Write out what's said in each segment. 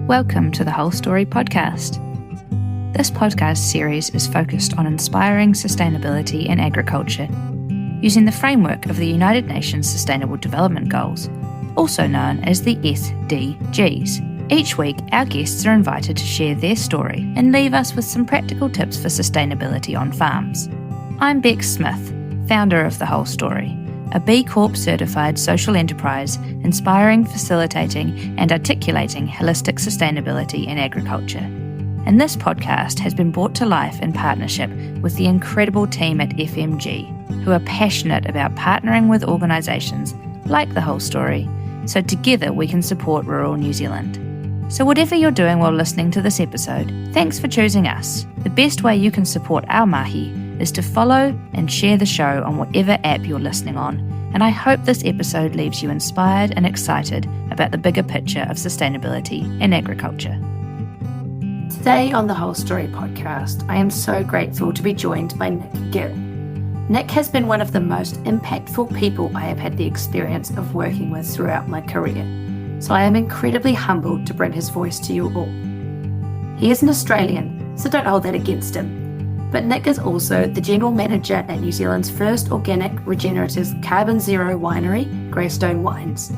Welcome to the Whole Story podcast. This podcast series is focused on inspiring sustainability in agriculture, using the framework of the United Nations Sustainable Development Goals, also known as the SDGs. Each week, our guests are invited to share their story and leave us with some practical tips for sustainability on farms. I'm Becks Smith, founder of The Whole Story, a B Corp certified social enterprise inspiring, facilitating and articulating holistic sustainability in agriculture. And this podcast has been brought to life in partnership with the incredible team at FMG, who are passionate about partnering with organisations like The Whole Story, so together we can support rural New Zealand. So whatever you're doing while listening to this episode, thanks for choosing us. The best way you can support our mahi is to follow and share the show on whatever app you're listening on, and I hope this episode leaves you inspired and excited about the bigger picture of sustainability in agriculture. Today on the Whole Story podcast, I am so grateful to be joined by Nick Gill. Nick has been one of the most impactful people I have had the experience of working with throughout my career, so I am incredibly humbled to bring his voice to you all. He is an Australian, so don't hold that against him. But Nick is also the General Manager at New Zealand's first organic, regenerative, CarbonZero winery, Greystone Wines,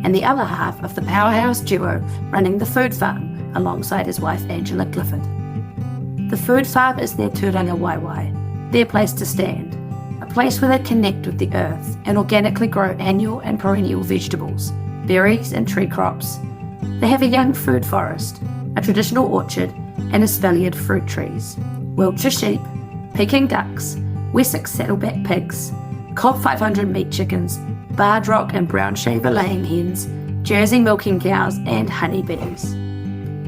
and the other half of the powerhouse duo running the food farm alongside his wife Angela Clifford. The food farm is their Tūrangawaewae, their place to stand, a place where they connect with the earth and organically grow annual and perennial vegetables, berries and tree crops. They have a young food forest, a traditional orchard and espaliered fruit trees, Wiltshire sheep, Pekin Ducks, Wessex Saddleback pigs, Cobb 500 meat chickens, barred rock and brown shaver laying hens, Jersey milking cows and honeybees.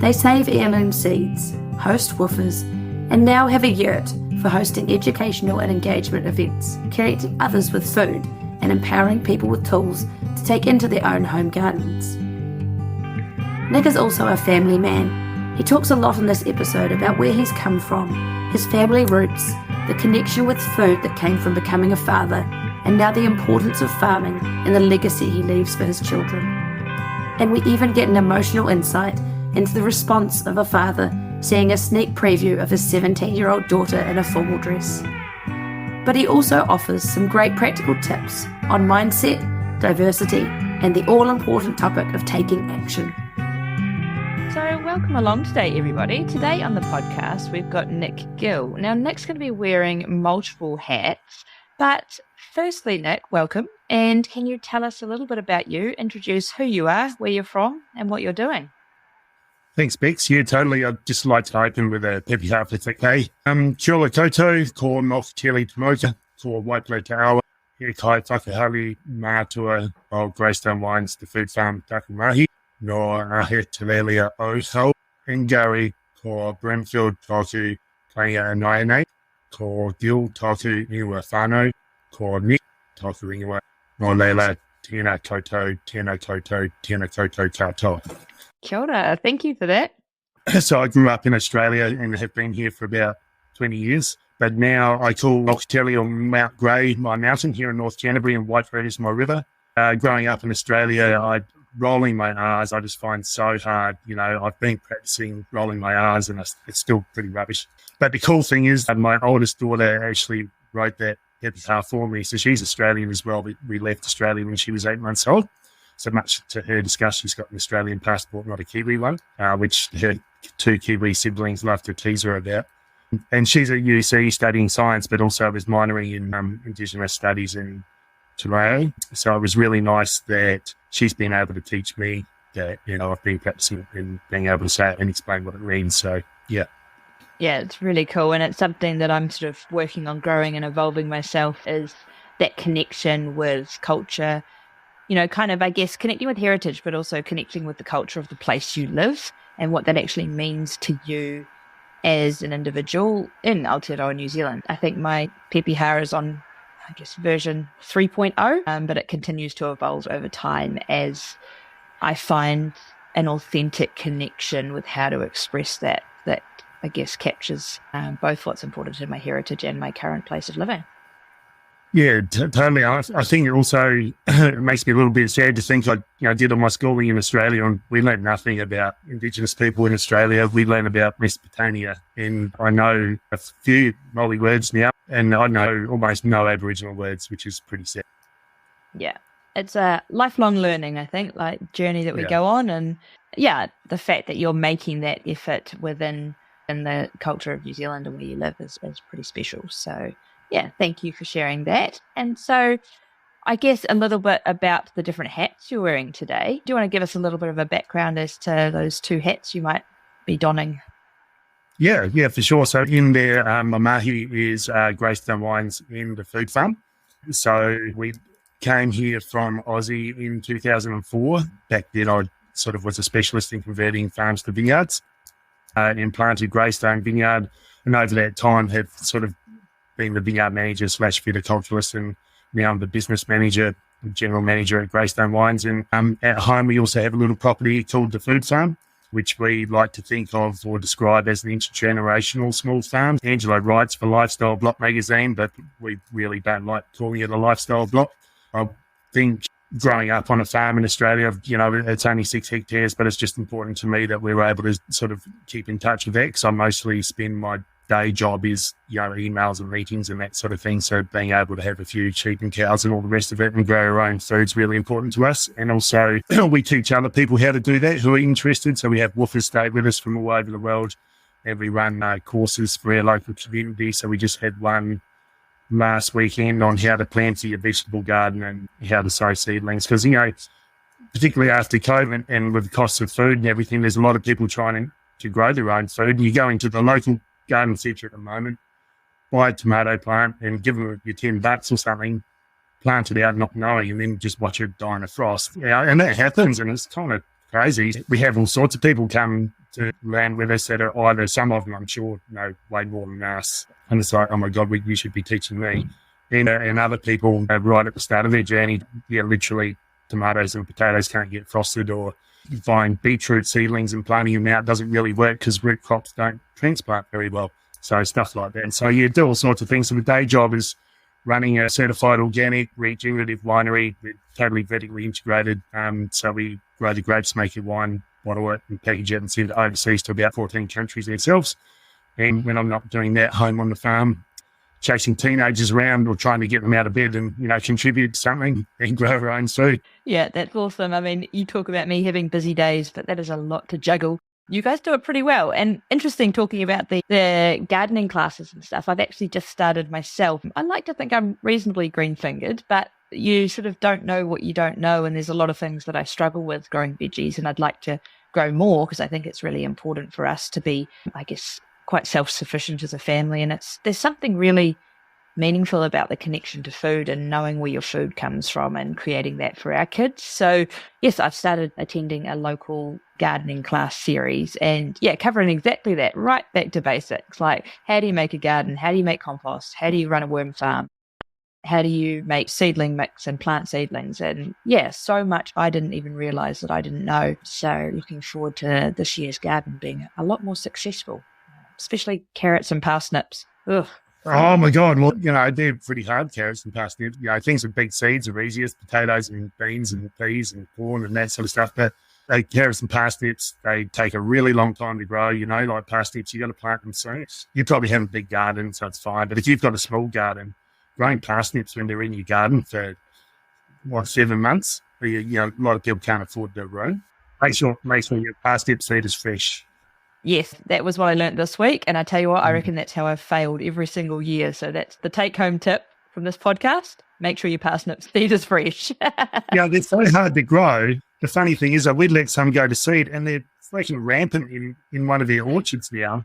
They save heirloom seeds, host Wwoofers, and now have a yurt for hosting educational and engagement events, connecting others with food and empowering people with tools to take into their own home gardens. Nick is also a family man. He talks a lot in this episode about where he's come from, his family roots, the connection with food that came from becoming a father, and now the importance of farming and the legacy he leaves for his children. And we even get an emotional insight into the response of a father seeing a sneak preview of his 17-year-old daughter in a formal dress. But he also offers some great practical tips on mindset, diversity, and the all-important topic of taking action. So welcome along today, everybody. Today on the podcast, we've got Nick Gill. Now, Nick's going to be wearing multiple hats, but firstly, Nick, welcome. And can you tell us a little bit about you, introduce who you are, where you're from, and what you're doing? Thanks, Becks. Yeah, totally. I'd just like to open with a peppy half, if it's okay. Kia ora koutou, ko Mokateli Tamoka, ko Waipule Te Awa, he kai whakahari mātua o Greystone Wines, the food farm Takumahi. No ahe te lelia o hau, engari ko Brimfield toku Kaya Anaine, ko Gill toku Iwa whānau, ko Nick toku Ingoa, no leila tēnā koutou, tēnā koutou, tēnā koutou katoa. Kia ora, thank you for that. So I grew up in Australia and have been here for about 20 years, but now I call Mokateli or Mount Grey my mountain here in North Canterbury, and Whitered is my river. Growing up in Australia, rolling my R's, I just find so hard. You know, I've been practicing rolling my R's and it's still pretty rubbish. But the cool thing is that my oldest daughter actually wrote that peppy half for me. So she's Australian as well, but we left Australia when she was 8 months old. So much to her disgust, she's got an Australian passport, not a Kiwi one, which her two Kiwi siblings love to tease her about. And she's at UC studying science, but also was minoring in Indigenous studies in Tūrangawaewae. So it was really nice that she's been able to teach me that, you know, I've been practicing and being able to say it and explain what it means. So, yeah. Yeah, it's really cool. And it's something that I'm sort of working on growing and evolving myself, is that connection with culture, you know, kind of, I guess, connecting with heritage, but also connecting with the culture of the place you live and what that actually means to you as an individual in Aotearoa, New Zealand. I think my pepe hair is on, I guess, version 3.0, but it continues to evolve over time as I find an authentic connection with how to express that I guess captures both what's important in my heritage and my current place of living. Yeah, totally. I think it also it makes me a little bit sad to think I did all my schooling in Australia and we learned nothing about Indigenous people in Australia. We learned about Mesopotamia, and I know a few Māori words now, and I know almost no Aboriginal words, which is pretty sad. Yeah. It's a lifelong learning, I think, like journey that we go on. And yeah, the fact that you're making that effort in the culture of New Zealand and where you live is pretty special. So yeah, thank you for sharing that. And so I guess a little bit about the different hats you're wearing today. Do you want to give us a little bit of a background as to those two hats you might be donning? Yeah, for sure. So in there, my mahi is Greystone Wines in the food farm. So we came here from Aussie in 2004. Back then, I sort of was a specialist in converting farms to vineyards and planted Greystone Vineyard. And over that time, have sort of been the vineyard manager / viticulturalist, and now I'm the business manager, general manager at Greystone Wines. And at home, we also have a little property called the Food Farm, which we like to think of or describe as an intergenerational small farm. Angela writes for Lifestyle Block magazine, but we really don't like calling it a lifestyle block. I think growing up on a farm in Australia, it's only 6 hectares, but it's just important to me that we were able to sort of keep in touch with that, because I mostly spend my day job is, emails and meetings and that sort of thing. So being able to have a few sheep and cows and all the rest of it and grow our own food is really important to us. And also we teach other people how to do that who are interested. So we have Wwoofers stay with us from all over the world, and we run courses for our local community. So we just had one last weekend on how to plant your vegetable garden and how to sow seedlings. Because, particularly after COVID and with the cost of food and everything, there's a lot of people trying to grow their own food. And you go into the local garden centre at the moment, buy a tomato plant and give them your $10 or something, plant it out not knowing, and then just watch it die in a frost. And that happens, and it's kind of crazy. We have all sorts of people come to land with us that are either, some of them I'm sure know way more than us, and it's like, oh my God, you should be teaching me. And other people right at the start of their journey, literally tomatoes and potatoes can't get frosted, or buying beetroot seedlings and planting them out doesn't really work because root crops don't transplant very well. So stuff like that. And so you do all sorts of things. So the day job is running a certified organic regenerative winery. We're totally vertically integrated. So we grow the grapes, make your wine, bottle it and package it and send it overseas to about 14 countries ourselves. And when I'm not doing that, home on the farm, chasing teenagers around or trying to get them out of bed and, contribute something and grow our own food. Yeah, that's awesome. I mean, you talk about me having busy days, but that is a lot to juggle. You guys do it pretty well. And interesting talking about the gardening classes and stuff. I've actually just started myself. I like to think I'm reasonably green-fingered, but you sort of don't know what you don't know. And there's a lot of things that I struggle with growing veggies, and I'd like to grow more because I think it's really important for us to be, I guess, quite self-sufficient as a family. And there's something really meaningful about the connection to food and knowing where your food comes from and creating that for our kids. So yes, I've started attending a local gardening class series and covering exactly that, right back to basics, like how do you make a garden, how do you make compost, how do you run a worm farm, how do you make seedling mix and plant seedlings, and so much I didn't even realize that I didn't know. So looking forward to this year's garden being a lot more successful, especially carrots and parsnips. Ugh. Oh my God. Well, they're pretty hard, carrots and parsnips. Things with big seeds are easiest, potatoes and beans and peas and corn and that sort of stuff. But carrots and parsnips, they take a really long time to grow. Like parsnips, you got to plant them soon. You probably have a big garden, so it's fine. But if you've got a small garden, growing parsnips when they're in your garden for 7 months, a lot of people can't afford their room. Make sure your parsnip seed is fresh. Yes, that was what I learned this week. And I tell you what, I reckon that's how I've failed every single year. So that's the take-home tip from this podcast. Make sure your parsnip seed is fresh. They're so hard to grow. The funny thing is that we'd let some go to seed and they're freaking rampant in one of their orchards now.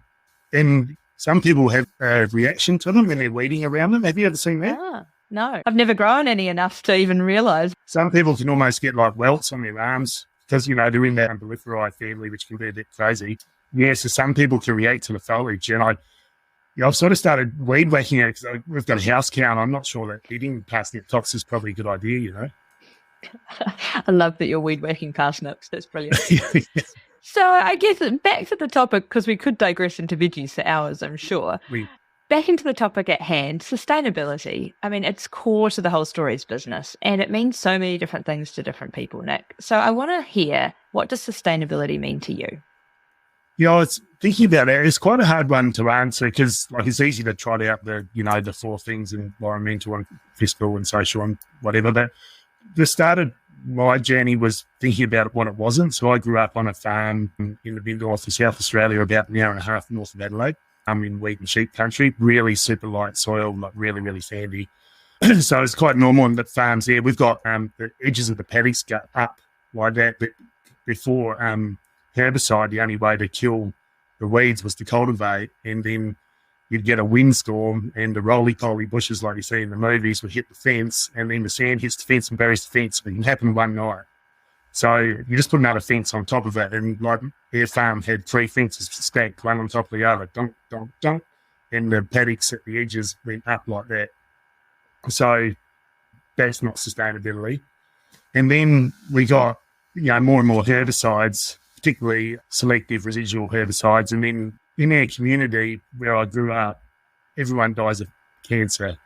And some people have a reaction to them when they're weeding around them. Have you ever seen that? No. I've never grown any enough to even realise. Some people can almost get like welts on their arms because, they're in that Umbelliferae family, which can be a bit crazy. Yeah, so some people can react to the foliage. And I've sort of started weed whacking it because we've got a house cow and I'm not sure that eating parsnip tops is probably a good idea, I love that you're weed whacking parsnips. That's brilliant. So I guess back to the topic, because we could digress into veggies for hours, I'm sure. back into the topic at hand, sustainability. I mean, it's core to the whole Stories business, and it means so many different things to different people, Nick. So I want to hear, what does sustainability mean to you? Yeah, I was thinking about it. It's quite a hard one to answer because, like, it's easy to trot out the 4 things: environmental and fiscal and social and whatever. But the start of my journey was thinking about what it wasn't. So I grew up on a farm in the mid-north of South Australia, about an hour and a half north of Adelaide. I'm in wheat and sheep country, really super light soil, like really, really sandy. So it's quite normal in the farms there. We've got the edges of the paddocks go up like that. But before herbicide, the only way to kill the weeds was to cultivate, and then you'd get a windstorm and the roly-poly bushes like you see in the movies would hit the fence, and then the sand hits the fence and buries the fence. It can happen one night. So you just put another fence on top of it, and like their farm had 3 fences stacked, one on top of the other, dunk, dunk, dunk, and the paddocks at the edges went up like that. So that's not sustainability. And then we got, more and more herbicides, particularly selective residual herbicides. And then in our community where I grew up, everyone dies of cancer.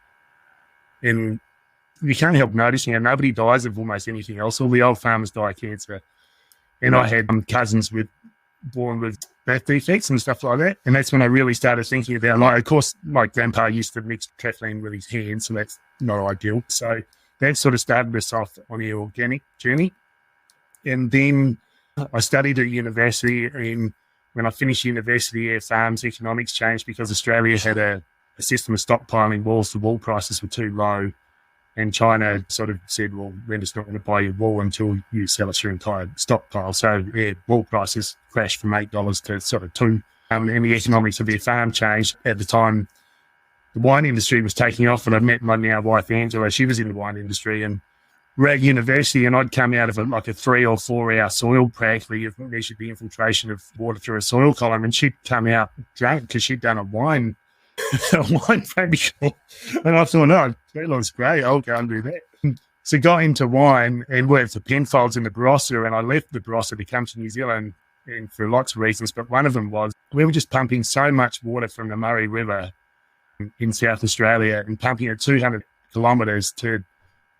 And you can't help noticing how nobody dies of almost anything else. All the old farmers die of cancer. And I had cousins born with birth defects and stuff like that. And that's when I really started thinking about, like, of course, my grandpa used to mix kathleen with his hands, so that's not ideal. So that sort of started us off on the organic journey. And then I studied at university, and when I finished university, our farms economics changed because Australia had a system of stockpiling wool. The wool prices were too low, and China sort of said, well, we're just not going to buy your wool until you sell us your entire stockpile. So wool prices crashed from $8 to sort of $2, and the economics of their farm changed. At the time, the wine industry was taking off, and I met my now wife, Angela. She was in the wine industry, and we're at university, and I'd come out of a 3 or 4 hour soil prac where you've measured the infiltration of water through a soil column, and she'd come out drunk because she'd done a wine practical. And I thought, no, that looks great. I'll go and do that. So got into wine and worked for Penfolds in the Barossa, and I left the Barossa to come to New Zealand, and for lots of reasons, but one of them was we were just pumping so much water from the Murray River in South Australia and pumping it 200 kilometres to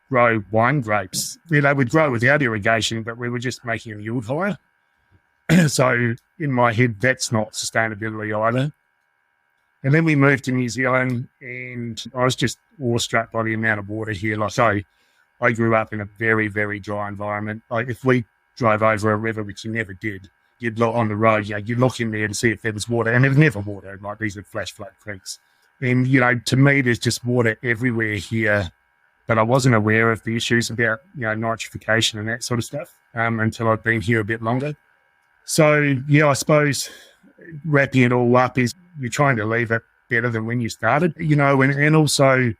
grow wine grapes. They would grow without irrigation, but we were just making them yield higher. So in my head, that's not sustainability either. And then we moved to New Zealand, and I was just awestruck by the amount of water here. Like I grew up in a very, very dry environment. Like if we drove over a river, which you never did, you'd look on the road, you'd look in there to see if there was water, and there was never water. Like these are flash flood creeks. And, to me, there's just water everywhere here. But I wasn't aware of the issues about, nitrification and that sort of stuff until I've been here a bit longer. So, I suppose wrapping it all up is you're trying to leave it better than when you started, and also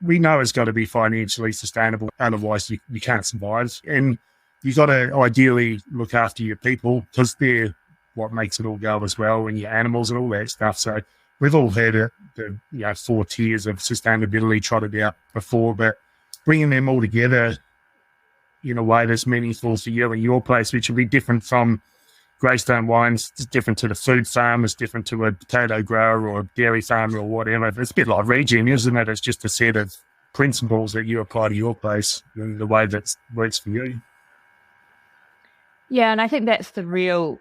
we know it's got to be financially sustainable. Otherwise, you can't survive. And you've got to ideally look after your people because they're what makes it all go as well, and your animals and all that stuff. So we've all heard the 4 tiers of sustainability trotted out before, but bringing them all together in a way that's meaningful for you and your place, which will be different from Greystone Wines, it's different to the food farm, it's different to a potato grower or a dairy farmer or whatever. It's a bit like regen, isn't it? It's just a set of principles that you apply to your place and the way that works for you. Yeah, and I think that's the real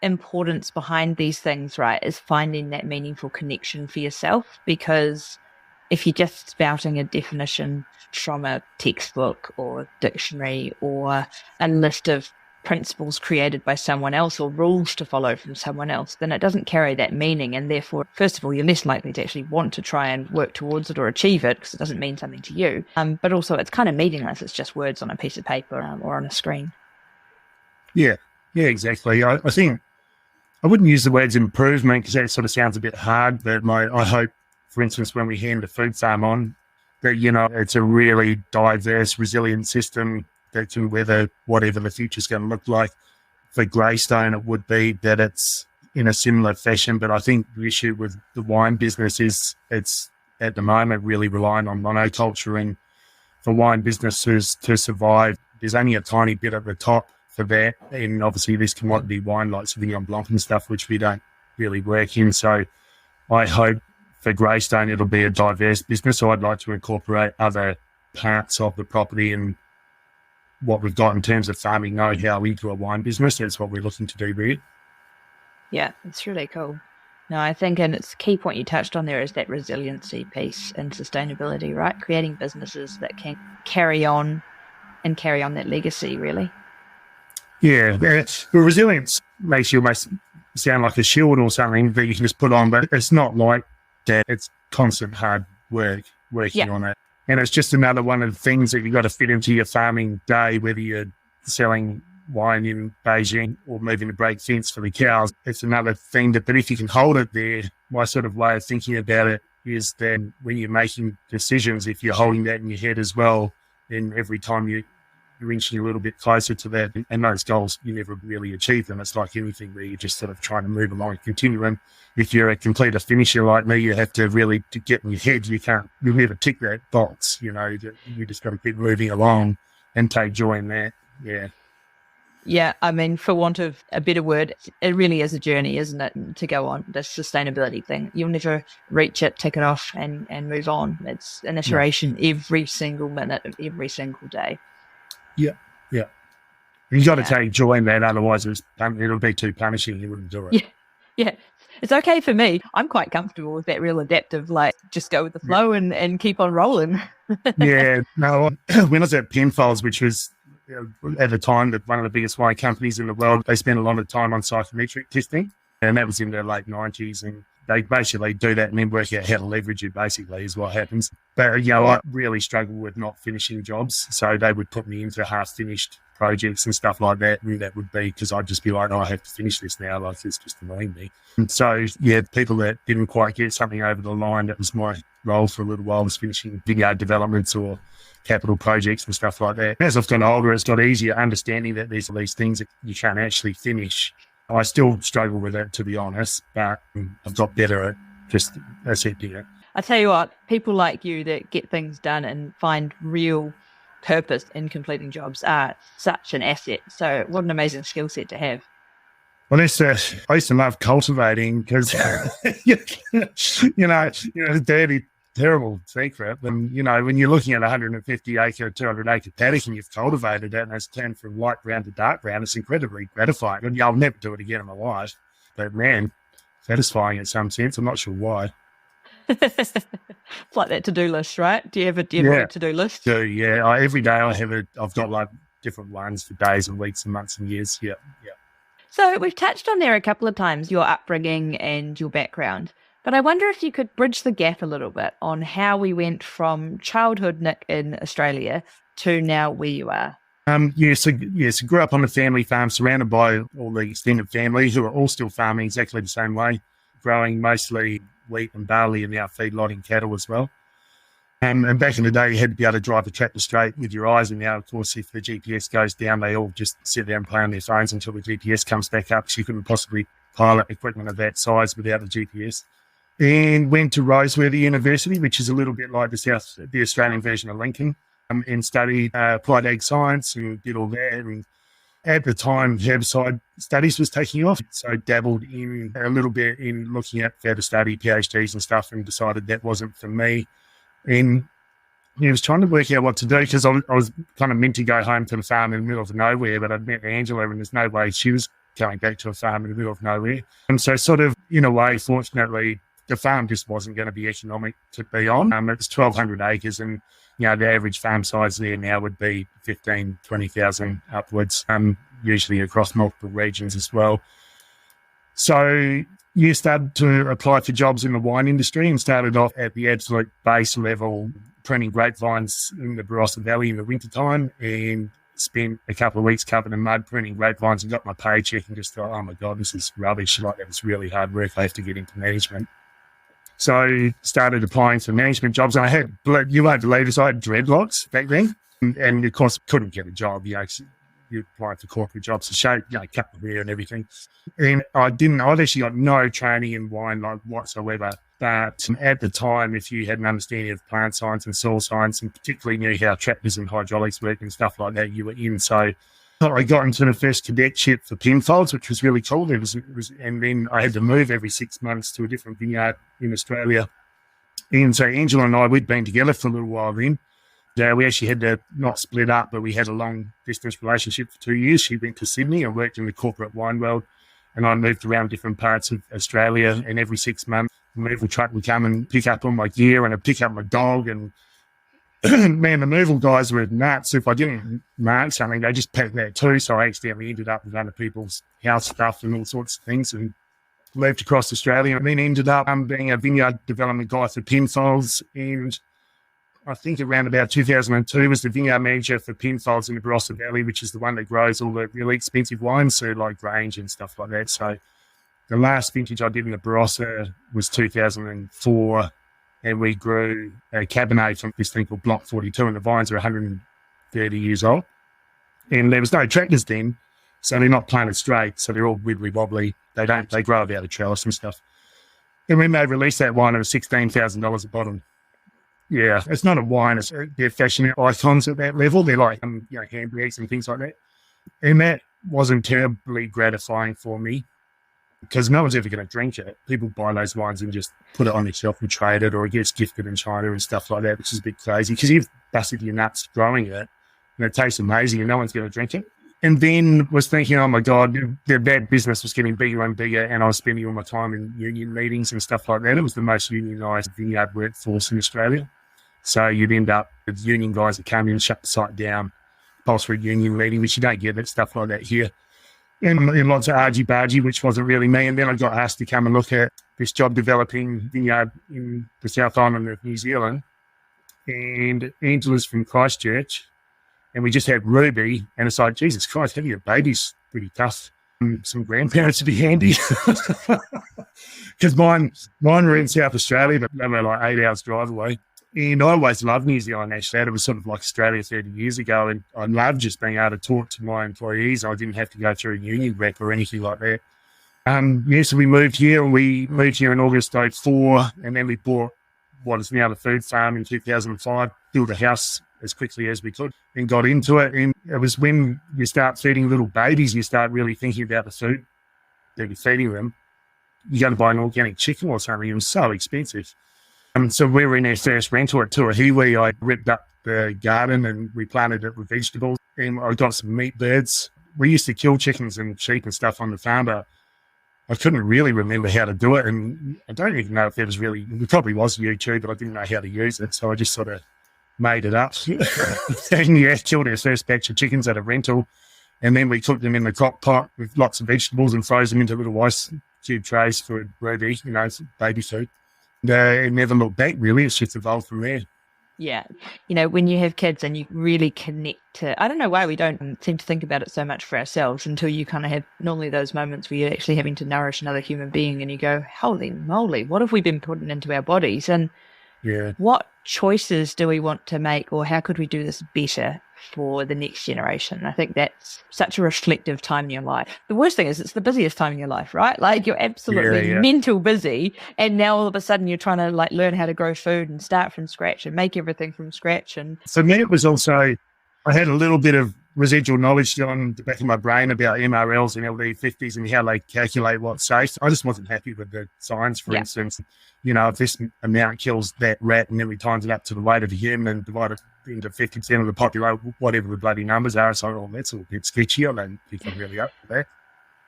importance behind these things, right, is finding that meaningful connection for yourself. Because if you're just spouting a definition from a textbook or dictionary or a list of principles created by someone else or rules to follow from someone else, then it doesn't carry that meaning, and therefore, first of all, you're less likely to actually want to try and work towards it or achieve it because it doesn't mean something to you. But also it's kind of meaningless. It's just words on a piece of paper or on a screen. Yeah, exactly. I think I wouldn't use the words improvement because that sort of sounds a bit hard, but I hope, for instance, when we hand the food farm on, that, it's a really diverse, resilient system that can weather whatever the future's going to look like. For Greystone, it would be that it's in a similar fashion, but I think the issue with the wine business is it's, at the moment, really relying on monoculture, and for wine businesses to survive, there's only a tiny bit at the top for that, and obviously this commodity wine like Sauvignon Blanc and stuff, which we don't really work in. So I hope for Greystone it'll be a diverse business. So I'd like to incorporate other parts of the property and what we've got in terms of farming know-how into a wine business. That's what we're looking to do there. Yeah, it's really cool. No, I think, and it's a key point you touched on there is that resiliency piece and sustainability, right? Creating businesses that can carry on that legacy, really. Yeah, well, resilience makes you almost sound like a shield or something that you can just put on, but it's not like that. It's constant hard working on it. And it's just another one of the things that you've got to fit into your farming day, whether you're selling wine in Beijing or moving to break fence for the cows. It's another thing but if you can hold it there, my sort of way of thinking about it is that when you're making decisions, if you're holding that in your head as well, then every time you're inching a little bit closer to that, and those goals, you never really achieve them. It's like anything where you're just sort of trying to move along a continuum. If you're a completer finisher like me, you have to really to get in your head. You'll never tick that box, you just got to keep moving along and take joy in that. Yeah. Yeah, I mean, for want of a better word, it really is a journey, isn't it, to go on, this sustainability thing. You'll never reach it, tick it off and move on. It's an iteration every single minute of every single day. Yeah. You've got to take joy in that, otherwise it'll be too punishing. You wouldn't do it. Yeah. It's okay for me. I'm quite comfortable with that real adaptive, like just go with the flow and keep on rolling. Yeah. No, when I was at Penfolds, which was at the time one of the biggest wine companies in the world, they spent a lot of time on psychometric testing, and that was in the late 90s, and they basically do that and then work out how to leverage it, basically, is what happens. But, I really struggle with not finishing jobs, so they would put me into half-finished projects and stuff like that, and that would be because I'd just be like, I have to finish this now, like it's just annoying me. And so, people that didn't quite get something over the line, that was my role for a little while, was finishing vineyard developments or capital projects and stuff like that. As I've gotten older, it's got easier understanding that there's these things that you can't actually finish. I still struggle with it, to be honest, but I've got better at just accepting it. I tell you what, people like you that get things done and find real purpose in completing jobs are such an asset. So what an amazing skill set to have. Well, I used to love cultivating because, dirty, terrible secret. And, when you're looking at 150 acre, 200 acre paddock and you've cultivated it and it's turned from light brown to dark brown, it's incredibly gratifying. And I'll never do it again in my life. But man, satisfying in some sense. I'm not sure why. It's like that to-do list, right? Do you have a to-do list? Yeah. Every day I've got like different ones for days and weeks and months and years. Yeah. So we've touched on there a couple of times, your upbringing and your background. But I wonder if you could bridge the gap a little bit on how we went from childhood Nick in Australia to now where you are. So grew up on a family farm surrounded by all the extended family who are all still farming exactly the same way, growing mostly wheat and barley and now feedlotting cattle as well. And back in the day, you had to be able to drive the tractor straight with your eyes. And now, of course, if the GPS goes down, they all just sit there and play on their phones until the GPS comes back up. So you couldn't possibly pilot equipment of that size without the GPS. And went to Roseworthy University, which is a little bit like the Australian version of Lincoln, and studied applied ag science and did all that. And at the time, herbicide studies was taking off, so dabbled in a little bit in looking at how to study PhDs and stuff, and decided that wasn't for me. And he was trying to work out what to do because I was kind of meant to go home to the farm in the middle of nowhere, but I'd met Angela and there's no way she was going back to a farm in the middle of nowhere. And so sort of, in a way, fortunately, the farm just wasn't going to be economic to be on. It was 1,200 acres and, the average farm size there now would be 15,000, 20,000 upwards, usually across multiple regions as well. So you started to apply for jobs in the wine industry and started off at the absolute base level, pruning grapevines in the Barossa Valley in the wintertime, and spent a couple of weeks covered in mud pruning grapevines and got my paycheck and just thought, oh my God, this is rubbish. Like, that was really hard work. I have to get into management. So started applying for management jobs. And I had, you won't believe this, I had dreadlocks back then. And of course, couldn't get a job. You apply for corporate jobs to show, cut the hair and everything. And I'd actually got no training in wine whatsoever. But at the time, if you had an understanding of plant science and soil science, and particularly knew how tractors and hydraulics work and stuff like that, you were in. So I got into the first cadetship for pinfolds, which was really cool. And then I had to move every 6 months to a different vineyard in Australia. And so Angela and I, we'd been together for a little while then. We actually had to not split up, but we had a long-distance relationship for 2 years. She went to Sydney and worked in the corporate wine world, and I moved around different parts of Australia. And every 6 months, the removal truck would come and pick up all my gear, and I'd pick up my dog. And man, the removal guys were nuts. If I didn't mark something, they just packed that too. So I accidentally ended up with other people's house stuff and all sorts of things, and moved across Australia, and then ended up being a vineyard development guy for Penfolds. And I think around about 2002 was the vineyard manager for Penfolds in the Barossa Valley, which is the one that grows all the really expensive wines, so like Grange and stuff like that. So the last vintage I did in the Barossa was 2004, and we grew a Cabernet from this thing called Block 42, and the vines are 130 years old. And there was no tractors then, so they're not planted straight, so they're all wibbly wobbly. They grow about a trellis and stuff. And when they released that wine, it was $16,000 a bottle. Yeah, it's not a wine. They're fashion icons at that level. They're like handbags and things like that. And that wasn't terribly gratifying for me, because no one's ever going to drink it. People buy those wines and just put it on their shelf and trade it, or it gets gifted in China and stuff like that, which is a bit crazy because you've busted your nuts growing it and it tastes amazing and no one's going to drink it. And then was thinking, oh my God, that business was getting bigger and bigger, and I was spending all my time in union meetings and stuff like that. It was the most unionised vineyard workforce in Australia. So you'd end up with union guys that come in and shut the site down, compulsory union meeting, which you don't get stuff like that here. And lots of argy-bargy, which wasn't really me. And then I got asked to come and look at this job developing vineyard in the South Island of New Zealand. And Angela's from Christchurch. And we just had Ruby, and it's like, Jesus Christ, having a baby's pretty tough. Some grandparents would be handy. Because mine were in South Australia, but they were like 8 hours drive away. And I always loved New Zealand, actually. It was sort of like Australia 30 years ago, and I loved just being able to talk to my employees. I didn't have to go through a union rep or anything like that. So we moved here, and we moved here in August 2004, and then we bought what is now the food farm in 2005, built a house as quickly as we could and got into it. And it was when you start feeding little babies, you start really thinking about the food that you're feeding them. You got to buy an organic chicken or something. It was so expensive. So we were in our first rental at Tūrangawaewae. I ripped up the garden and replanted it with vegetables. And I got some meat birds. We used to kill chickens and sheep and stuff on the farm, but I couldn't really remember how to do it. And I don't even know if there probably was YouTube, but I didn't know how to use it. So I just sort of made it up. And killed our first batch of chickens at a rental. And then we cooked them in the crock pot with lots of vegetables and froze them into little ice cube trays for Ruby, baby food. It never looked back, really. It's just evolved from there. Yeah. When you have kids and you really connect to, I don't know why we don't seem to think about it so much for ourselves until you kind of have normally those moments where you're actually having to nourish another human being and you go, holy moly, what have we been putting into our bodies? And what choices do we want to make, or how could we do this better for the next generation? I think that's such a reflective time in your life. The worst thing is it's the busiest time in your life, right? Like you're absolutely mental busy, and now all of a sudden you're trying to like learn how to grow food and start from scratch and make everything from scratch. And for me, it was also, I had a little bit of residual knowledge on the back of my brain about MRLs and LD50s and how they calculate what's safe. I just wasn't happy with the science, for instance. If this amount kills that rat and then we times it up to the weight of a human and divide it into 50% of the population, whatever the bloody numbers are, so that's a little bit sketchy. I don't think I'm really up for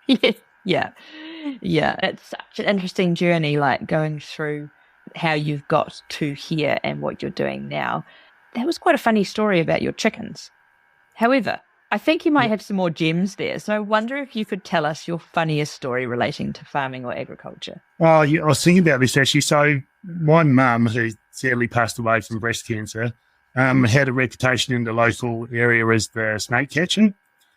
that. Yeah. It's such an interesting journey, like going through how you've got to here and what you're doing now. That was quite a funny story about your chickens. However, I think you might have some more gems there. So I wonder if you could tell us your funniest story relating to farming or agriculture. Oh, yeah, I was thinking about this actually. So my mum, who sadly passed away from breast cancer, had a reputation in the local area as the snake catcher.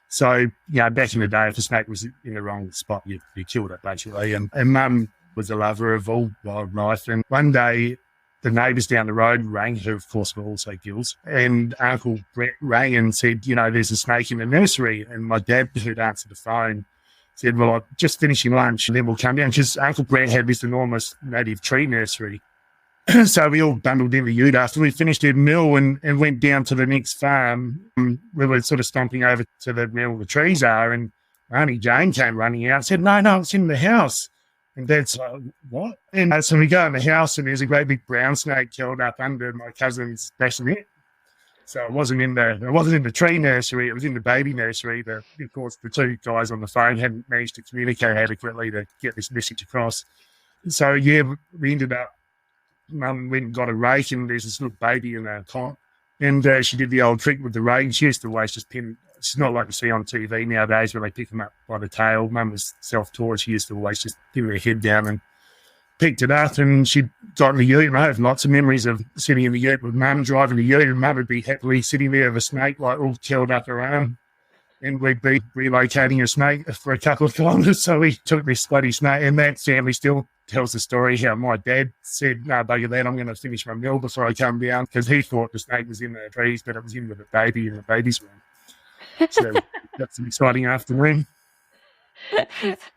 So, back in the day, if a snake was in the wrong spot, you killed it, basically. And Mum was a lover of all wildlife. And one day, the neighbours down the road rang, who of course were also Gills, and Uncle Brett rang and said, there's a snake in the nursery. And my dad, who'd answered the phone, said, well, I'm just finishing lunch and then we'll come down. Because Uncle Brett had this enormous native tree nursery. So we all bundled in the ute after we finished the mill and went down to the next farm. We were sort of stomping over to the mill where the trees are, and Auntie Jane came running out and said, no, it's in the house. And Dad's like, what? And so we go in the house, and there's a great big brown snake curled up under my cousin's bassinet. So it wasn't in the tree nursery, it was in the baby nursery. Of course, the two guys on the phone hadn't managed to communicate adequately to get this message across. So, yeah, we ended up, Mum went and got a rake, and there's this little baby in a cot. And she did the old trick with the rake. She used to always just pin. It's not like you see on TV nowadays where they pick them up by the tail. Mum was self-taught. She used to always just pin her head down and picked it up, and she'd got in the ute. And I have lots of memories of sitting in the ute with Mum, driving the ute, and Mum would be happily sitting there with a snake like all curled up her arm. And we'd be relocating a snake for a couple of kilometres. So we took this bloody snake, and that family still tells the story how my dad said, no, bugger that, I'm going to finish my meal before I come down, because he thought the snake was in the trees, but it was in with the baby in the baby's room. So that's an exciting afternoon.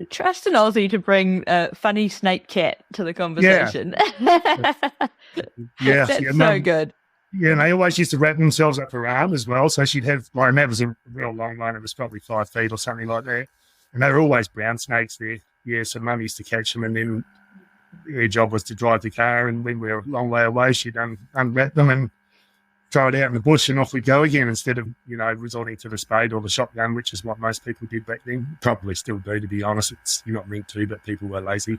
Trust an Aussie to bring a funny snake chat to the conversation. Yeah. That's so good. Yeah, and they always used to wrap themselves up her arm as well. So she'd have, and that was a real long one. It was probably 5 feet or something like that. And they were always brown snakes there. Yeah, so Mum used to catch them, and then her job was to drive the car. And when we were a long way away, she'd unwrap them and throw it out in the bush, and off we go again, instead of, resorting to the spade or the shotgun, which is what most people did back then. Probably still do, to be honest. You're not meant to, but people were lazy.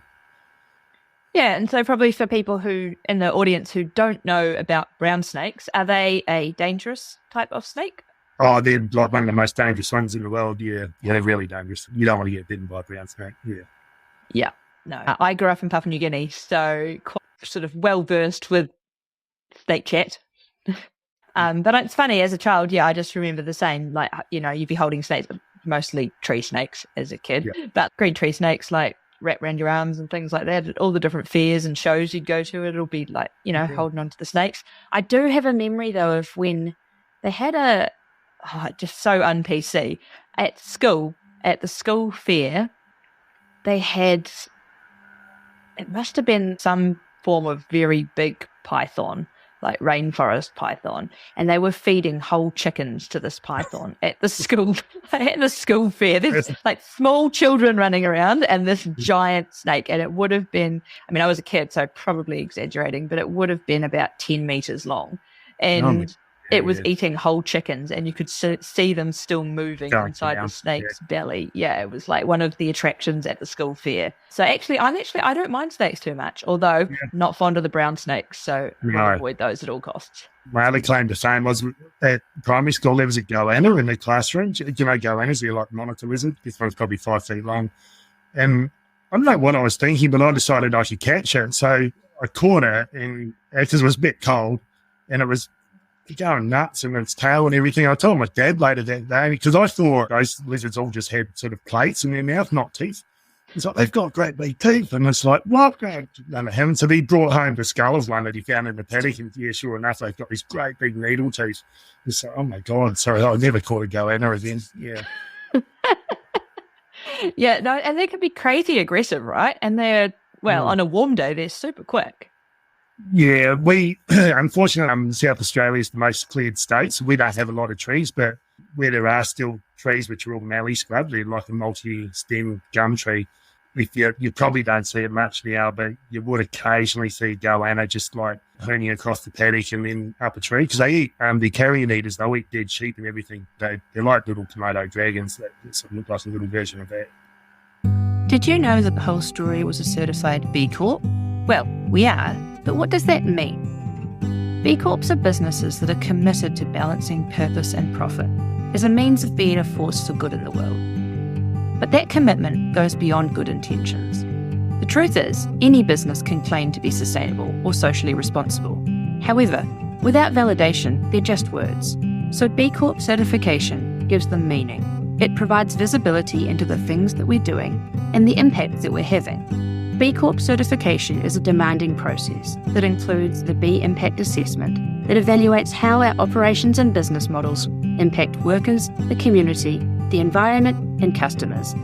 Yeah, and so probably for people who in the audience who don't know about brown snakes, are they a dangerous type of snake? Oh, they're like one of the most dangerous ones in the world, yeah. Yeah, they're really dangerous. You don't want to get bitten by a brown snake, yeah. Yeah, no. I grew up in Papua New Guinea, so quite sort of well-versed with snake chat. But it's funny, as a child, I just remember the same, like, you'd be holding snakes, mostly tree snakes as a kid, but green tree snakes, like, wrap around your arms and things like that, all the different fairs and shows you'd go to, it'll be like, holding on to the snakes. I do have a memory, though, of when they had just so un-PC, at the school fair, they had, it must have been some form of very big python, like rainforest python, and they were feeding whole chickens to this python at the school fair. There's like small children running around and this giant snake, and it would have been, I was a kid, so probably exaggerating, but it would have been about 10 meters long, and it was eating whole chickens, and you could see them still moving inside the snake's belly. Yeah, it was like one of the attractions at the school fair. So I don't mind snakes too much, although not fond of the brown snakes, so I'll avoid those at all costs. My other claim to fame was at primary school, there was a goanna in the classroom. Goannas, they're like monitor lizard. This one's probably 5 feet long. And I don't know what I was thinking, but I decided I should catch it. So I caught it, and because it was a bit cold, and it was going nuts and its tail and everything. I told my dad later that day, because I thought those lizards all just had sort of plates in their mouth, not teeth. He's like, they've got great big teeth. And it's like, what? No, they haven't. So he brought home the skull of one that he found in the paddock. And yeah, sure enough, they've got these great big needle teeth. It's like, oh my God, sorry, I never caught a goanna again. Yeah. Yeah, no, and they can be crazy aggressive, right? And they're, on a warm day, they're super quick. Yeah, we, unfortunately, South Australia is the most cleared state, so we don't have a lot of trees, but where there are still trees which are all mallee scrub, they're like a multi-stem gum tree. You probably don't see it much now, but you would occasionally see goanna just like hurning across the paddock and then up a tree, because they eat, the carrion eaters, they'll eat dead sheep and everything. They're like little tomato dragons that sort of look like a little version of that. Did you know that the whole story was a certified B Corp? Well, we are. But what does that mean? B Corps are businesses that are committed to balancing purpose and profit as a means of being a force for good in the world. But that commitment goes beyond good intentions. The truth is, any business can claim to be sustainable or socially responsible. However, without validation, they're just words. So B Corp certification gives them meaning. It provides visibility into the things that we're doing and the impact that we're having. B Corp certification is a demanding process that includes the B Impact Assessment that evaluates how our operations and business models impact workers, the community, the environment, and customers.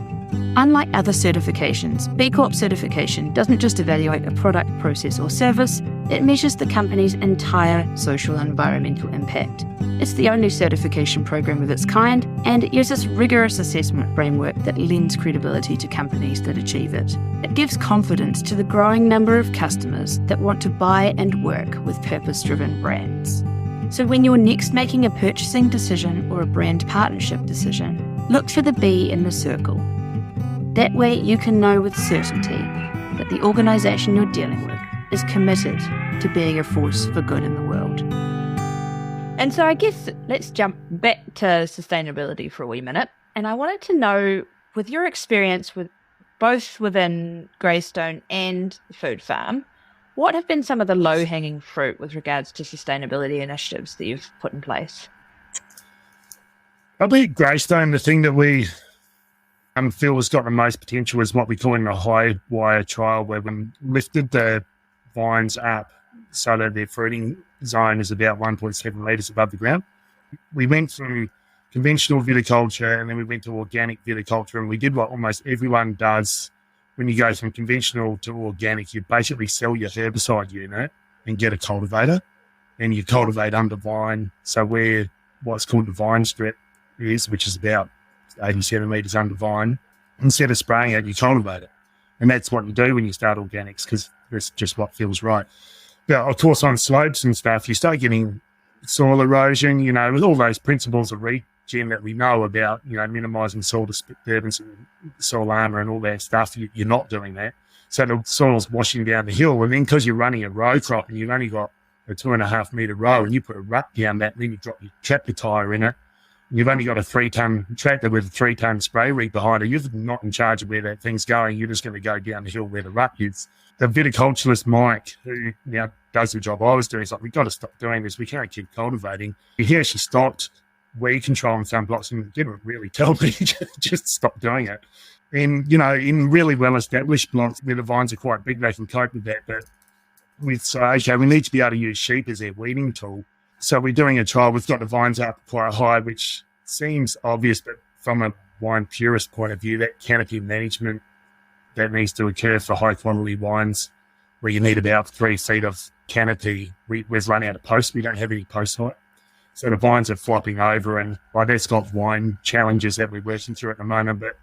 Unlike other certifications, B Corp certification doesn't just evaluate a product, process, or service, It measures the company's entire social and environmental impact. It's the only certification program of its kind, and it uses rigorous assessment framework that lends credibility to companies that achieve it. It gives confidence to the growing number of customers that want to buy and work with purpose-driven brands. So when you're next making a purchasing decision or a brand partnership decision, look for the B in the circle. That way you can know with certainty that the organisation you're dealing with is committed to being a force for good in the world. And so I guess let's jump back to sustainability for a wee minute. And I wanted to know, with your experience with both within Greystone and the food farm, what have been some of the low-hanging fruit with regards to sustainability initiatives that you've put in place? Probably at Greystone, the thing that we feel has got the most potential is what we call in the high wire trial, where we lifted the vines up so that their fruiting zone is about 1.7 litres above the ground. We went from conventional viticulture and then we went to organic viticulture, and we did what almost everyone does when you go from conventional to organic. You basically sell your herbicide unit and get a cultivator, and you cultivate under vine. So where what's called the vine strip is, which is about 80 centimetres under vine, instead of spraying it, you cultivate it. And that's what you do when you start organics, because it's just what feels right. But of course, on slopes and stuff, you start getting soil erosion, with all those principles of regen that we know about, minimising soil disturbance and soil armour and all that stuff. You're not doing that. So the soil's washing down the hill. And then because you're running a row crop and you've only got a 2.5 metre row and you put a rut down that, and then you drop your tractor tyre in it, you've only got a 3-tonne tractor with a 3-tonne spray rig behind it. You're not in charge of where that thing's going. You're just going to go down the hill where the rut is. The viticulturist, Mike, who now does the job I was doing, is like, we've got to stop doing this. We can't keep cultivating. He actually stopped weed control in some blocks and didn't really tell me, just stop doing it. And, in really well-established blocks where the vines are quite big, they can cope with that. But with okay, we need to be able to use sheep as their weeding tool. So we're doing a trial. We've got the vines up quite high, which seems obvious, but from a wine purist point of view, that canopy management that needs to occur for high-quality wines, where you need about 3 feet of canopy. We've run out of posts. We don't have any post height. So the vines are flopping over, and that's got wine challenges that we're working through at the moment. But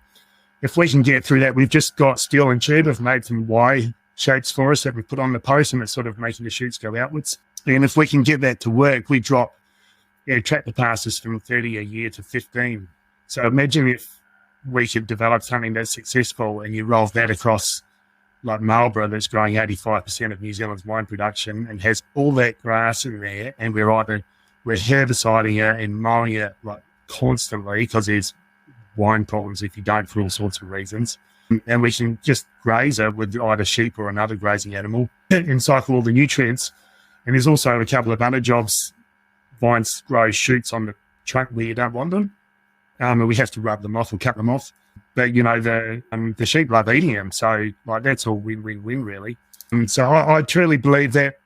if we can get through that, we've just got steel and tube. Have made some Y shapes for us that we put on the post, and it's sort of making the shoots go outwards. And if we can get that to work, we drop tractor passes from 30 a year to 15. So imagine if we could develop something that's successful and you roll that across like Marlborough, that's growing 85% of New Zealand's wine production and has all that grass in there, and we're herbiciding it and mowing it like constantly because there's wine problems if you don't for all sorts of reasons. And we can just graze it with either sheep or another grazing animal and cycle all the nutrients. And there's also a couple of other jobs. Vines grow shoots on the trunk where you don't want them. And we have to rub them off or cut them off. But, the sheep love eating them. So, that's all win-win-win, really. And so I truly believe that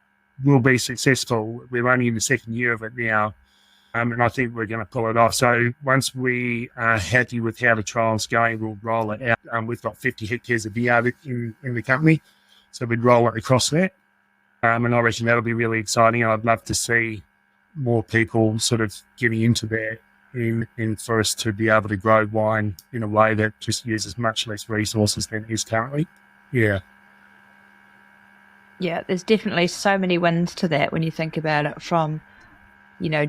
will be successful. We're only in the second year of it now. And I think we're going to pull it off. So once we are happy with how the trial's going, we'll roll it out. We've got 50 hectares of vineyard in the company. So we'd roll it across that. And I reckon that'll be really exciting. I'd love to see more people sort of getting into that and for us to be able to grow wine in a way that just uses much less resources than it is currently. Yeah. Yeah, there's definitely so many wins to that when you think about it from,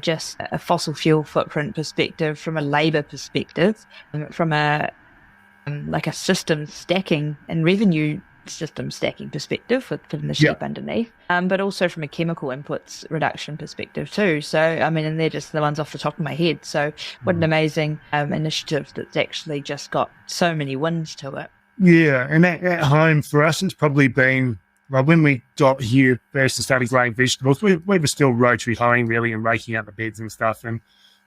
just a fossil fuel footprint perspective, from a labour perspective, from a system stacking and revenue system stacking perspective with putting the sheep underneath, but also from a chemical inputs reduction perspective too. So, and they're just the ones off the top of my head. So what an amazing initiative that's actually just got so many wins to it. Yeah, and at home for us, it's probably been, when we got here first and started growing vegetables, we were still rotary hoeing really and raking out the beds and stuff. And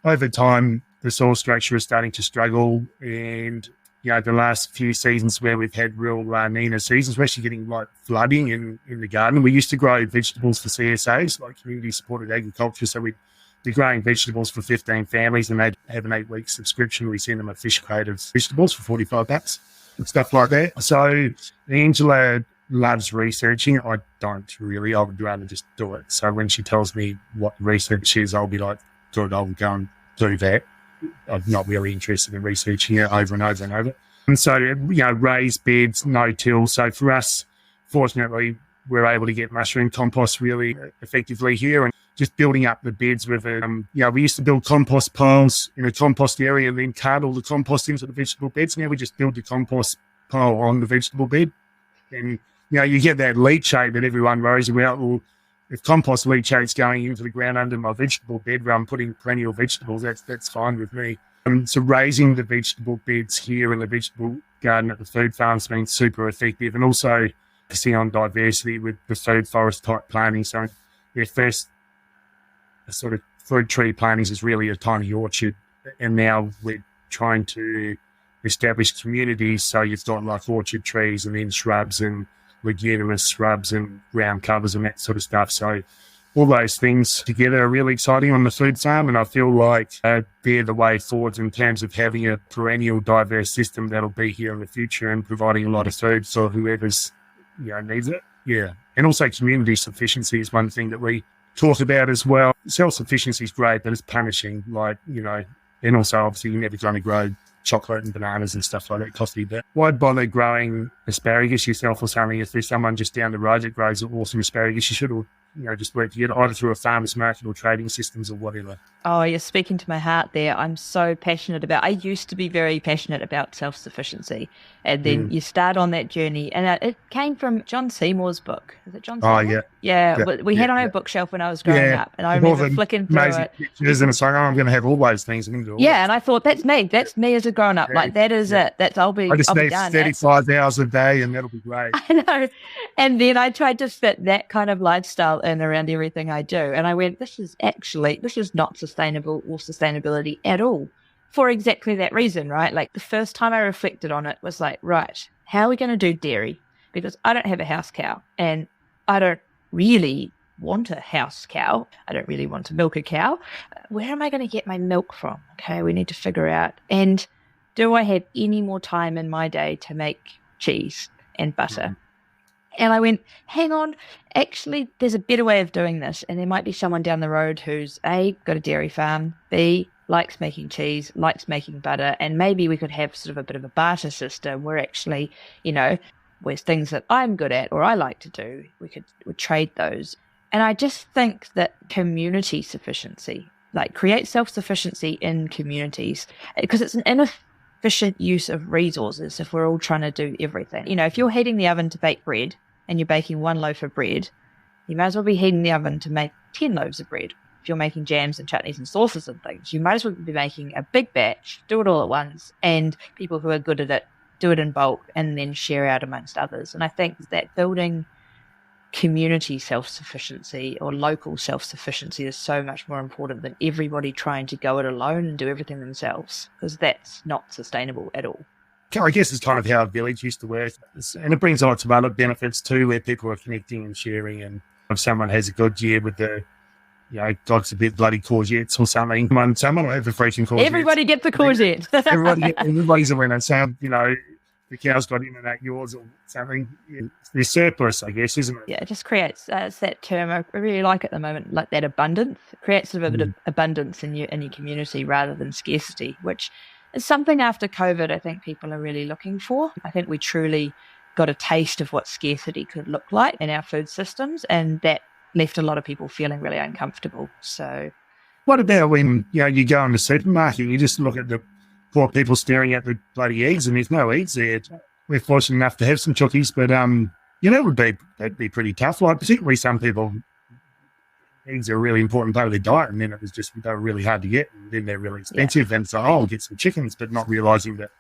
over time, the soil structure is starting to struggle, and the last few seasons where we've had real La Nina seasons, we're actually getting flooding in the garden. We used to grow vegetables for CSAs, community supported agriculture. So we'd be growing vegetables for 15 families, and they'd have an 8-week subscription. We send them a fish crate of vegetables for $45 and stuff like that. So Angela loves researching. I don't really. I would rather just do it. So when she tells me what research is, I'll be like, good, I'll go and do that. I'm not really interested in researching it over and over and over. And so, raised beds, no-till. So for us, fortunately, we're able to get mushroom compost really effectively here, and just building up the beds with it. We used to build compost piles in a compost area and then cart all the compost into the vegetable beds. Now we just build the compost pile on the vegetable bed. And, you get that leachate that everyone worries about. Well, if compost leachate's going into the ground under my vegetable bed where I'm putting perennial vegetables, that's fine with me. So raising the vegetable beds here in the vegetable garden at the food farm has been super effective, and also focusing on diversity with the food forest type planting. So their first sort of fruit tree plantings is really a tiny orchard, and now we're trying to establish communities. So you've got like orchard trees and then shrubs and leguminous shrubs and ground covers and that sort of stuff. So all those things together are really exciting on the food farm, and I feel like they're the way forwards in terms of having a perennial diverse system that'll be here in the future and providing a lot of food for whoever's needs it. Yeah. And also community sufficiency is one thing that we talk about as well. Self-sufficiency is great, but it's punishing, and also obviously you're never going to grow chocolate and bananas and stuff like that, cost you a bit. Why bother growing asparagus yourself or something if there's someone just down the road that grows awesome asparagus? You should just work together either through a farmer's market or trading systems or whatever. Oh, you're speaking to my heart there. I'm so passionate I used to be very passionate about self-sufficiency. And then you start on that journey. And it came from John Seymour's book. Is it John Seymour? Oh, yeah. Yeah, we had on our bookshelf when I was growing up. And I remember flicking through it. Pictures, and it's like, I'm going to have all those things. Yeah, and I thought, that's me. That's me as a grown-up. Yeah, that is it. I just need 35 hours a day and that'll be great. I know. And then I tried to fit that kind of lifestyle in around everything I do. And I went, this is not sustainable or sustainability at all, for exactly that reason, right? Like the first time I reflected on it was like, right, how are we going to do dairy? Because I don't have a house cow and I don't really want a house cow. I don't really want to milk a cow. Where am I going to get my milk from? Okay, we need to figure out. And do I have any more time in my day to make cheese and butter? Mm-hmm. And I went, hang on, actually, there's a better way of doing this. And there might be someone down the road who's A, got a dairy farm, B, likes making cheese, likes making butter, and maybe we could have sort of a bit of a barter system where actually, where's things that I'm good at or I like to do, we'd trade those. And I just think that community sufficiency, create self-sufficiency in communities, because it's an inefficient use of resources if we're all trying to do everything. If you're heating the oven to bake bread and you're baking one loaf of bread, you might as well be heating the oven to make 10 loaves of bread. If you're making jams and chutneys and sauces and things, you might as well be making a big batch, do it all at once, and people who are good at it do it in bulk and then share out amongst others. And I think that building community self-sufficiency or local self-sufficiency is so much more important than everybody trying to go it alone and do everything themselves, because that's not sustainable at all. I guess it's kind of how a village used to work. And it brings lots of other benefits too, where people are connecting and sharing. And if someone has a good year with the, God forbid, bloody courgettes or something, someone will have the freaking courgettes. Everybody gets the courgette. Everybody's a winner. So, the cow's got in and out yours or something. Yeah, there's surplus, I guess, isn't it? Yeah, it just creates, it's that term I really like at the moment, like that abundance. It creates sort of a bit of abundance in your community rather than scarcity, which is something after COVID I think people are really looking for. I think we truly got a taste of what scarcity could look like in our food systems, and that left a lot of people feeling really uncomfortable. So what about when, you go in the supermarket and you just look at the poor people staring at the bloody eggs and there's no eggs there? We're fortunate enough to have some chookies, but that'd be pretty tough. Like particularly some people, eggs are a really important part of their diet, and then they were really hard to get, and then they're really expensive. Yeah. And so, I'll get some chickens, but not realising that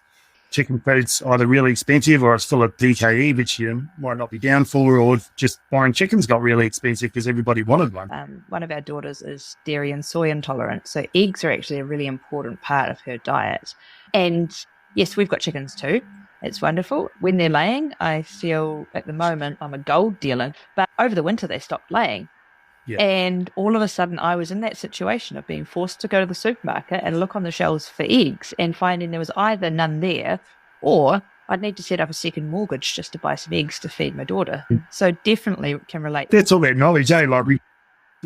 chicken food's either really expensive or it's full of PKE, which you might not be down for, or just buying chickens got really expensive because everybody wanted one. One of our daughters is dairy and soy intolerant, so eggs are actually a really important part of her diet. And yes, we've got chickens too. It's wonderful. When they're laying, I feel at the moment I'm a gold dealer, but over the winter they stopped laying. Yeah. And all of a sudden I was in that situation of being forced to go to the supermarket and look on the shelves for eggs and finding there was either none there or I'd need to set up a second mortgage just to buy some eggs to feed my daughter. So definitely can relate. That's all that knowledge, eh? Like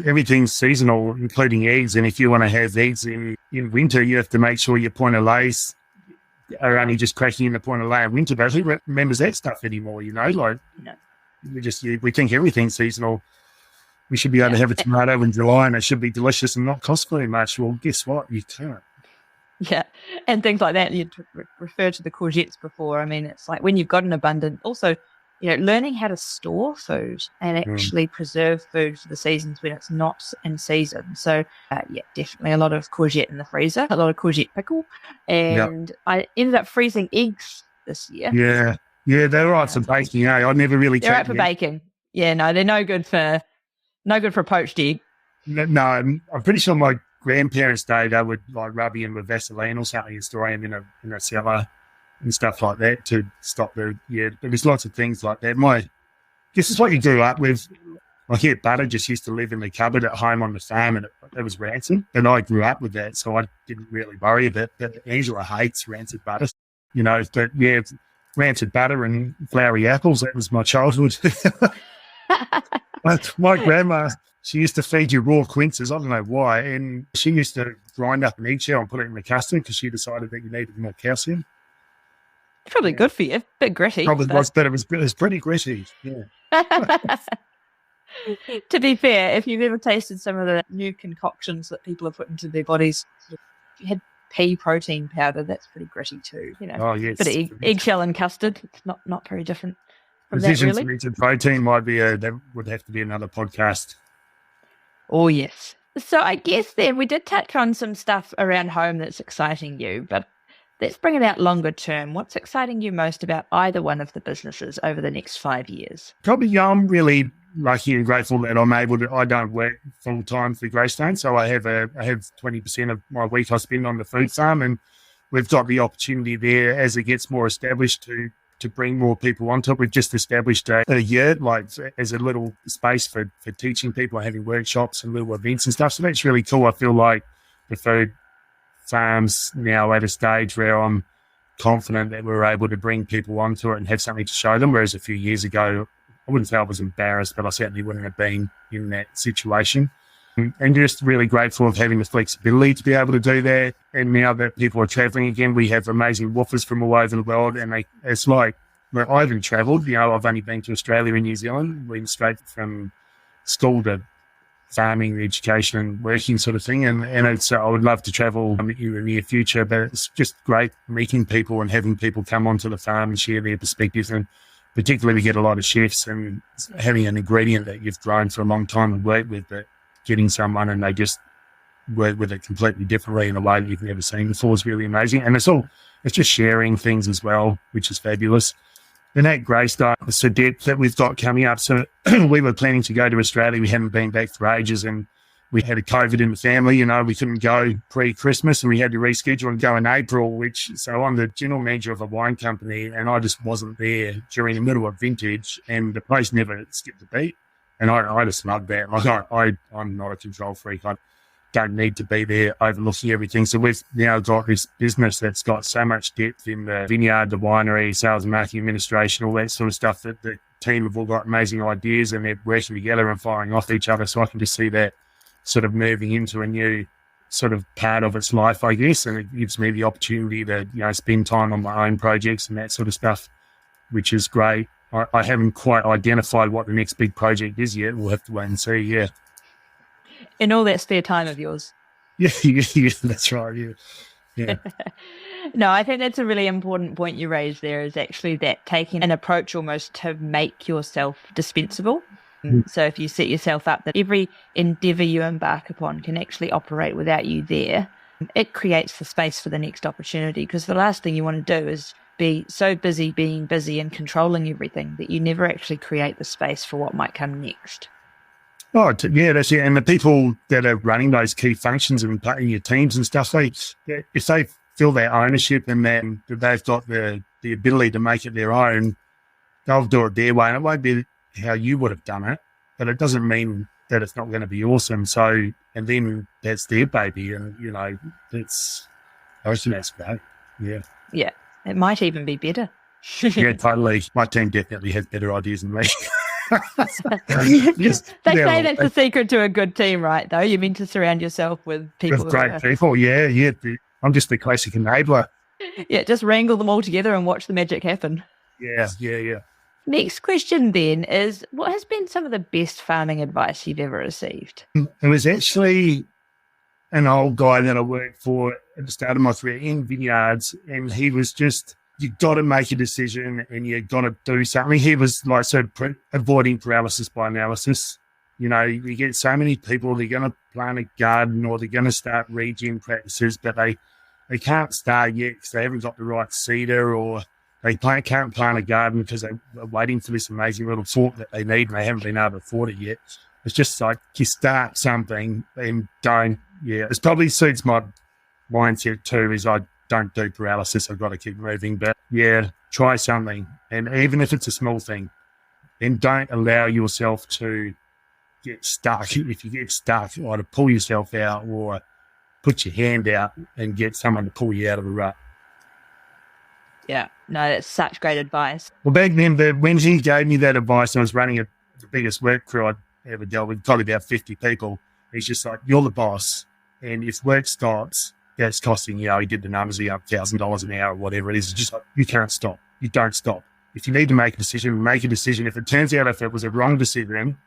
everything's seasonal, including eggs. And if you want to have eggs in winter, you have to make sure your point of lays are only just cracking in the point of lay in winter. But who remembers that stuff anymore, Like, No. we think everything's seasonal. We should be able to have a tomato in July and it should be delicious and not cost very much. Well, guess what? You can't. Yeah, and things like that. You referred to the courgettes before. I mean, it's like when you've got an abundant, also, learning how to store food and actually preserve food for the seasons when it's not in season. So, definitely a lot of courgette in the freezer, a lot of courgette pickle. And I ended up freezing eggs this year. Yeah, they're right for baking, I never really They're right for baking. Yeah, no, they're no good for poached egg. No, I'm pretty sure my grandparents' day, they would like rub you in with Vaseline or something and store them in a cellar and stuff like that to stop the, but there's lots of things like that. Guess it's what you grew up with. Like butter just used to live in the cupboard at home on the farm and it was rancid. And I grew up with that, so I didn't really worry about it. But Angela hates rancid butter, but rancid butter and floury apples, that was my childhood. My grandma, she used to feed you raw quinces. I don't know why. And she used to grind up an eggshell and put it in the custard because she decided that you needed more calcium. It's probably good for you. A bit gritty. Probably was, but it was pretty gritty. Yeah. To be fair, if you've ever tasted some of the new concoctions that people have put into their bodies, if you had pea protein powder, that's pretty gritty too. Oh, yes. Bit of eggshell and custard. It's not very different from Resistance that, really. to protein that would have to be another podcast. Oh, yes. So I guess then we did touch on some stuff around home that's exciting you, but let's bring it out longer term. What's exciting you most about either one of the businesses over the next 5 years? Probably, I'm really lucky and grateful that I don't work full time for Greystone. So I have 20% of my week I spend on the food farm, and we've got the opportunity there as it gets more established to bring more people onto it. We've just established a yurt, like as a little space for teaching people and having workshops and little events and stuff. So that's really cool. I feel like the food farm's now at a stage where I'm confident that we're able to bring people onto it and have something to show them. Whereas a few years ago, I wouldn't say I was embarrassed, but I certainly wouldn't have been in that situation. And just really grateful of having the flexibility to be able to do that. And now that people are travelling again, we have amazing woofers from all over the world. And it's like, where I haven't travelled, I've only been to Australia and New Zealand, went straight from school to farming, education and working sort of thing. And I would love to travel in the near future, but it's just great meeting people and having people come onto the farm and share their perspectives. And particularly we get a lot of chefs and having an ingredient that you've grown for a long time and worked with, but getting someone and they just work with it completely differently in a way that you've never seen before is really amazing. And it's just sharing things as well, which is fabulous. And at Greystone, the Sedette that we've got coming up, so we were planning to go to Australia. We hadn't been back for ages and we had a COVID in the family, we couldn't go pre-Christmas and we had to reschedule and go in April, so I'm the general manager of a wine company and I just wasn't there during the middle of vintage and the place never skipped a beat. And I just love that. Like I'm not a control freak. I don't need to be there overlooking everything. So we've now got this business that's got so much depth in the vineyard, the winery, sales and marketing administration, all that sort of stuff that the team have all got amazing ideas and they're working together and firing off each other. So I can just see that sort of moving into a new sort of part of its life, I guess. And it gives me the opportunity to, spend time on my own projects and that sort of stuff, which is great. I haven't quite identified what the next big project is yet. We'll have to wait and see, yeah. In all that spare time of yours. Yeah, that's right, yeah. No, I think that's a really important point you raised there, is actually that taking an approach almost to make yourself dispensable. So if you set yourself up that every endeavour you embark upon can actually operate without you there, it creates the space for the next opportunity, because the last thing you want to do is be so busy being busy and controlling everything that you never actually create the space for what might come next. Oh, yeah, that's it. And the people that are running those key functions and in your teams and stuff, if they feel their ownership and that they've got the ability to make it their own, they'll do it their way. And it won't be how you would have done it, but it doesn't mean that it's not going to be awesome. So, and then that's their baby. And, I think that's great. Yeah. Yeah. It might even be better. Yeah, totally. My team definitely has better ideas than me. They say that's the secret to a good team, right? Though you mean to surround yourself with people with great people. Yeah. I'm just the classic enabler. Yeah, just wrangle them all together and watch the magic happen. Yeah. Next question then is, what has been some of the best farming advice you've ever received? It was actually an old guy that I worked for at the start of my career in vineyards, and he was just, you got to make a decision and you got to do something. He was like, avoiding paralysis by analysis. You know, you get so many people, they're going to plant a garden or they're going to start regen practices, but they can't start yet because they haven't got the right seeder, or they can't plant a garden because they're waiting for this amazing little fork that they need and they haven't been able to afford it yet. It's just like, you start something and don't. Yeah, it probably suits my mindset too, is I don't do paralysis. I've got to keep moving. But yeah, try something. And even if it's a small thing, then don't allow yourself to get stuck. If you get stuck, either pull yourself out or put your hand out and get someone to pull you out of the rut. Yeah, no, that's such great advice. Well, back then, when he gave me that advice, I was running the biggest work crew I'd ever dealt with, probably about 50 people. He's just like, you're the boss. And if work stops, it's costing, he did the numbers, $1,000 an hour or whatever it is. It's just like, you can't stop. You don't stop. If you need to make a decision, make a decision. If it turns out if it was a wrong decision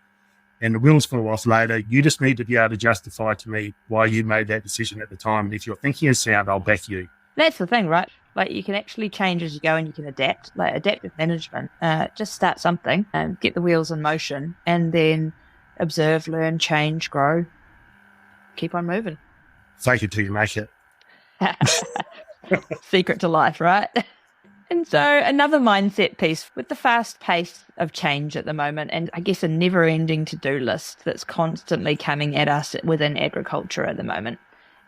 and the wheels fall off later, you just need to be able to justify to me why you made that decision at the time. And if you're thinking is sound, I'll back you. That's the thing, right? Like, you can actually change as you go and you can adapt, like adaptive management. Just start something and get the wheels in motion and then observe, learn, change, grow, keep on moving. Fake it till you make it. Secret to life, right? And so another mindset piece, with the fast pace of change at the moment, and I guess a never-ending to-do list that's constantly coming at us within agriculture at the moment,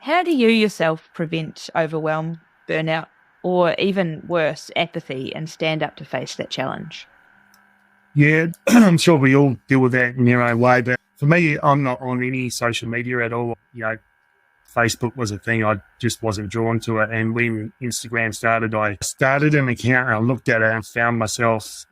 how do you yourself prevent overwhelm, burnout, or even worse, apathy, and stand up to face that challenge? Yeah, I'm sure we all deal with that in our own way, but for me, I'm not on any social media at all. Facebook was a thing. I just wasn't drawn to it. And when Instagram started, I started an account and I looked at it and found myself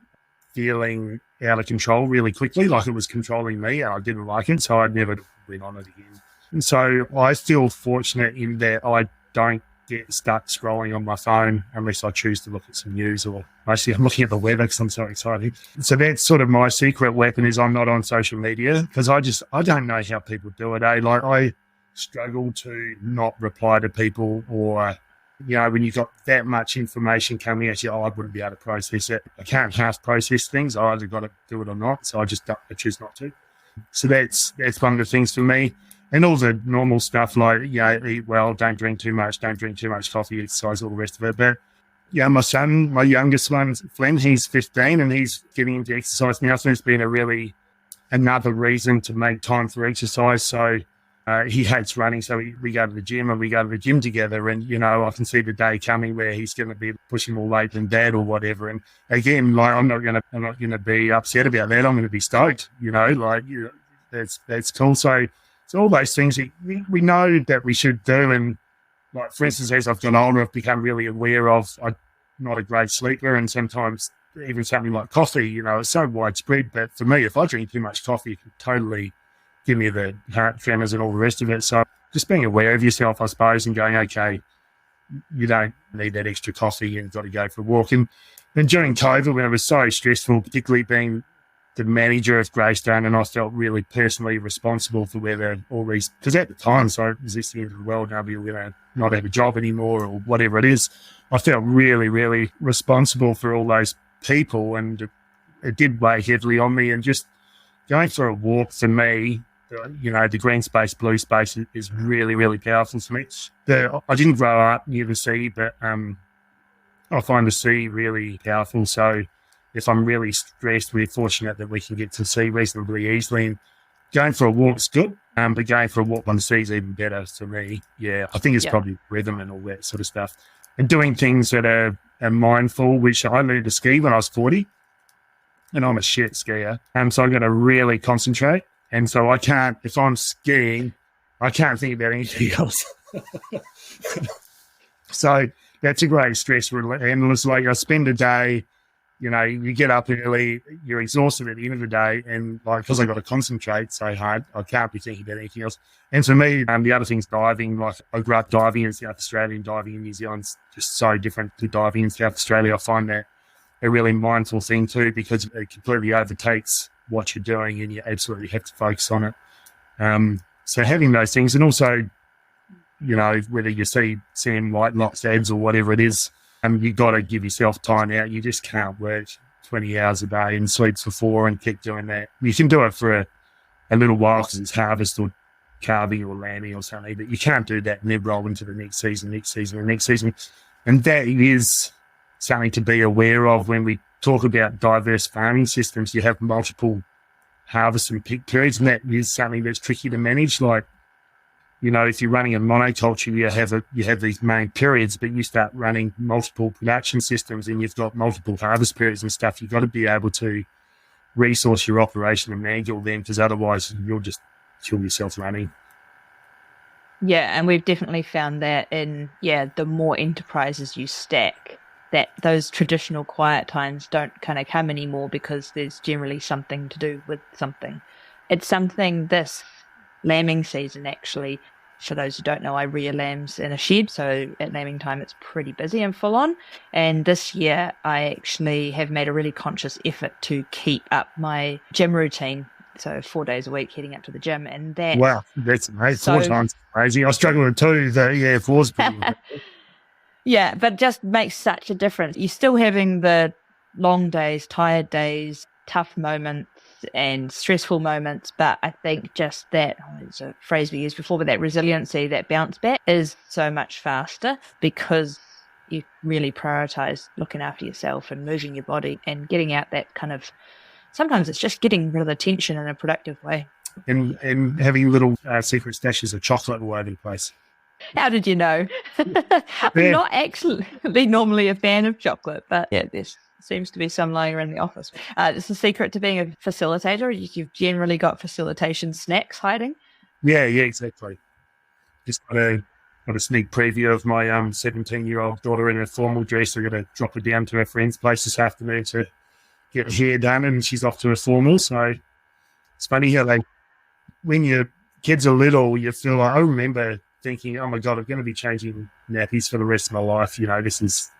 feeling out of control really quickly, like it was controlling me, and I didn't like it, so I never went on it again. And so I feel fortunate in that I don't get stuck scrolling on my phone unless I choose to look at some news, or mostly I'm looking at the weather because I'm so excited. So that's sort of my secret weapon, is I'm not on social media, because I don't know how people do it. Like, I struggle to not reply to people, or when you've got that much information coming at you, I wouldn't be able to process it. I can't half process things. I either got to do it or not, so I choose not to. So that's one of the things for me. And all the normal stuff like, eat well, don't drink too much coffee, exercise, all the rest of it. But my son, my youngest one, Flynn, he's 15 and he's getting into exercise now, so it's been another reason to make time for exercise. So he hates running, so we go to the gym, and we go to the gym together. And, I can see the day coming where he's going to be pushing more weight than dad or whatever. And again, like, I'm not going to be upset about that. I'm going to be stoked, that's cool. So all those things we know that we should do. And like, for instance, as I've gotten older, I've become really aware of, I'm not a great sleeper. And sometimes even something like coffee, it's so widespread. But for me, if I drink too much coffee, it can totally give me the heart tremors and all the rest of it. So just being aware of yourself, I suppose, and going, okay, you don't need that extra coffee, you've got to go for a walk. And during COVID, when it was so stressful, particularly being the manager of Greystone, and I felt really personally responsible for whether all these, because at the time, so is this the end of the world, now we're going to not have a job anymore or whatever it is, I felt really, really responsible for all those people, and it did weigh heavily on me. And just going for a walk, for me, the green space, blue space is really, really powerful for me. I didn't grow up near the sea, but I find the sea really powerful. So if I'm really stressed, we're fortunate that we can get to the sea reasonably easily. And going for a walk's good, but going for a walk on the sea is even better for me. Yeah, I think it's probably rhythm and all that sort of stuff. And doing things that are mindful, which I learned to ski when I was 40, and I'm a shit skier. So I've got to really concentrate. And so if I'm skiing, I can't think about anything else. So that's a great stress relief. And it's like I spend a day, you get up early, you're exhausted at the end of the day, and like, because I got to concentrate so hard, I can't be thinking about anything else. And for me, the other thing's diving. Like, I grew up diving in South Australia, and diving in New Zealand's just so different to diving in South Australia. I find that a really mindful thing too, because it completely overtakes what you're doing, and you absolutely have to focus on it. So having those things, and also, whether you see Sam Whitelock's ads or whatever it is, you've got to give yourself time out. You just can't work 20 hours a day and sleep for 4 and keep doing that. You can do it for a little while because it's harvest or calving or lambing or something, but you can't do that and then roll into the next season. And that is something to be aware of when we talk about diverse farming systems. You have multiple harvest and peak periods, and that is something that's tricky to manage. Like, if you're running a monoculture, you have these main periods, but you start running multiple production systems and you've got multiple harvest periods and stuff. You've got to be able to resource your operation and manage all them, because otherwise you'll just kill yourself running. Yeah, and we've definitely found that the more enterprises you stack, that those traditional quiet times don't kind of come anymore, because there's generally something to do with something. It's something this lambing season, actually, for those who don't know, I rear lambs in a shed, so at lambing time it's pretty busy and full on. And this year I actually have made a really conscious effort to keep up my gym routine, so 4 days a week heading up to the gym. And that, wow, that's amazing. 4 times amazing. I struggle with 2, though. Yeah, 4's pretty yeah, but just makes such a difference. You're still having the long days, tired days, tough moments and stressful moments, but I think just that, it's a phrase we used before, but that resiliency, that bounce back is so much faster, because you really prioritize looking after yourself and moving your body and getting out that kind of, sometimes it's just getting rid of the tension in a productive way. And having little secret stashes of chocolate all over the place. How did you know? I'm not actually normally a fan of chocolate, but yeah, there's seems to be some lying around the office. It's the secret to being a facilitator. You've generally got facilitation snacks hiding. Yeah, exactly. Just got a sneak preview of my 17-year-old daughter in her formal dress. I'm going to drop her down to her friend's place this afternoon to get her hair done, and she's off to her formal. So it's funny how when your kids are little, you feel like, I remember thinking, oh my God, I'm going to be changing nappies for the rest of my life. This is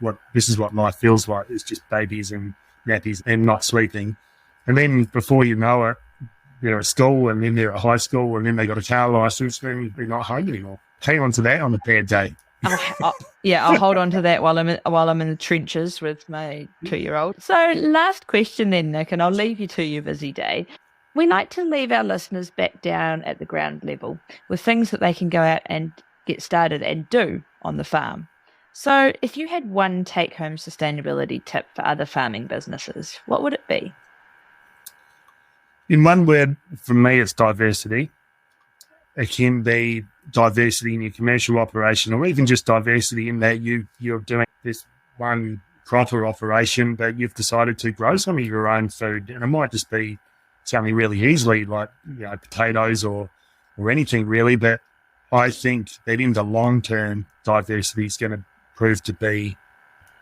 what life feels like. It's just babies and nappies and not sleeping. And then before you know it, they're at school, and then they're at high school, and then they got a car license, and they're not home anymore. Hang on to that on a bad day. I'll hold on to that while I'm in the trenches with my 2-year-old. So last question then, Nick, and I'll leave you to your busy day. We like to leave our listeners back down at the ground level with things that they can go out and get started and do on the farm. So if you had one take-home sustainability tip for other farming businesses, what would it be? In one word, for me, it's diversity. It can be diversity in your commercial operation, or even just diversity in that you're doing this one crop or operation, but you've decided to grow some of your own food. And it might just be something really easily, like potatoes or anything really, but I think that in the long term, diversity is going to prove to be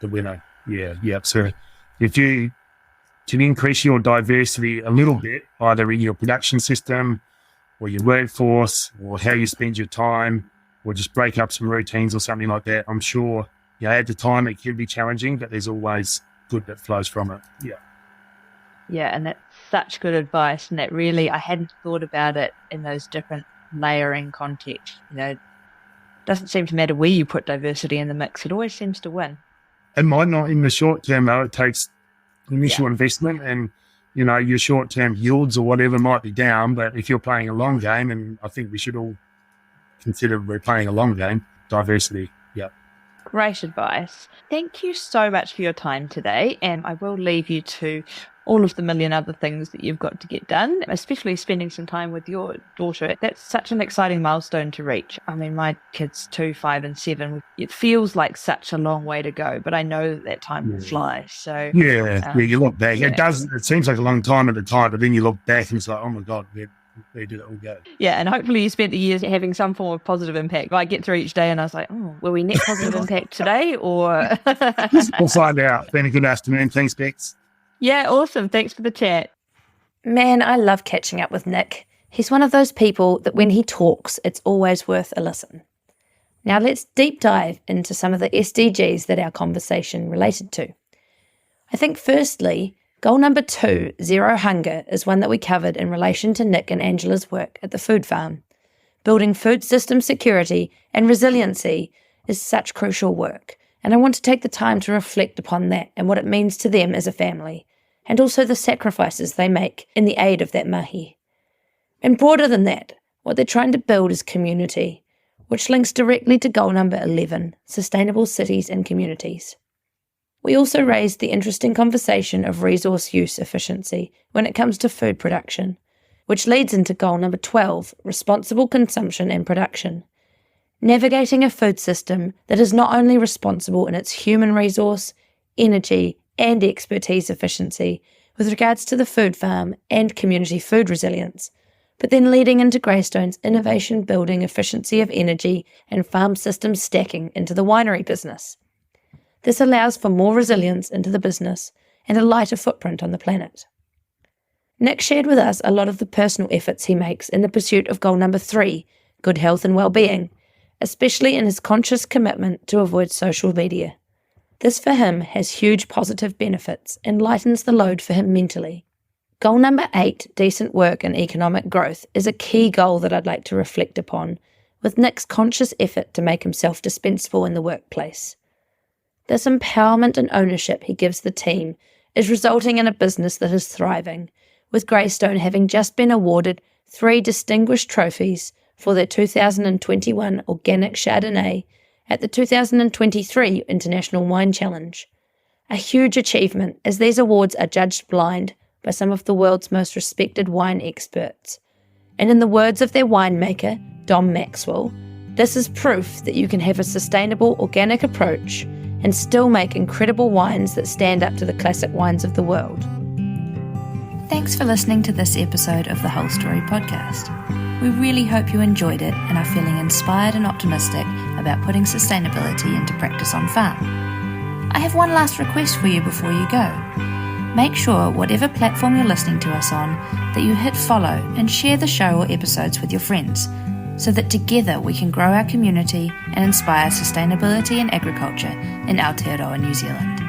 the winner. Yeah. So if you can increase your diversity a little bit, either in your production system or your workforce or how you spend your time, or just break up some routines or something like that, I'm sure at the time it can be challenging, but there's always good that flows from it. Yeah, and that's such good advice, and that really, I hadn't thought about it in those different layering contexts. It doesn't seem to matter where you put diversity in the mix, it always seems to win. It might not in the short term, though. It takes initial investment, and your short term yields or whatever might be down, but if you're playing a long game, and I think we should all consider we're playing a long game, diversity. Great advice. Thank you so much for your time today, and I will leave you to all of the million other things that you've got to get done, especially spending some time with your daughter. That's such an exciting milestone to reach. I mean, my kids 2, 5 and 7, it feels like such a long way to go, but I know that time will fly. So you look back. It seems like a long time at the time, but then you look back and it's like, oh my God, where did it all go? Yeah, and hopefully you spent the years having some form of positive impact. I get through each day and I was like, oh, will we net positive impact today or? We'll find out. Been a good afternoon. Thanks, Becks. Yeah, awesome. Thanks for the chat. Man, I love catching up with Nick. He's one of those people that when he talks, it's always worth a listen. Now let's deep dive into some of the SDGs that our conversation related to. I think firstly, goal number 2, zero hunger, is one that we covered in relation to Nick and Angela's work at the food farm. Building food system security and resiliency is such crucial work, and I want to take the time to reflect upon that and what it means to them as a family, and also the sacrifices they make in the aid of that mahi. And broader than that, what they're trying to build is community, which links directly to goal number 11, sustainable cities and communities. We also raised the interesting conversation of resource use efficiency when it comes to food production, which leads into goal number 12, responsible consumption and production. Navigating a food system that is not only responsible in its human resource, energy, and expertise efficiency with regards to the food farm and community food resilience, but then leading into Greystone's innovation building efficiency of energy and farm systems stacking into the winery business. This allows for more resilience into the business and a lighter footprint on the planet. Nick shared with us a lot of the personal efforts he makes in the pursuit of goal number 3, good health and well-being, especially in his conscious commitment to avoid social media. This for him has huge positive benefits and lightens the load for him mentally. Goal number 8, decent work and economic growth, is a key goal that I'd like to reflect upon, with Nick's conscious effort to make himself dispensable in the workplace. This empowerment and ownership he gives the team is resulting in a business that is thriving, with Greystone having just been awarded 3 distinguished trophies for their 2021 Organic Chardonnay at the 2023 International Wine Challenge. A huge achievement, as these awards are judged blind by some of the world's most respected wine experts. And in the words of their winemaker, Dom Maxwell, this is proof that you can have a sustainable organic approach and still make incredible wines that stand up to the classic wines of the world. Thanks for listening to this episode of the Whole Story podcast. We really hope you enjoyed it and are feeling inspired and optimistic about putting sustainability into practice on farm. I have one last request for you before you go. Make sure, whatever platform you're listening to us on, that you hit follow and share the show or episodes with your friends, so that together we can grow our community and inspire sustainability in agriculture in Aotearoa, New Zealand.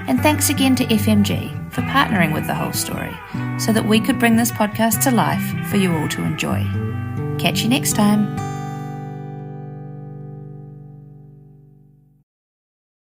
And thanks again to FMG for partnering with The Whole Story so that we could bring this podcast to life for you all to enjoy. Catch you next time.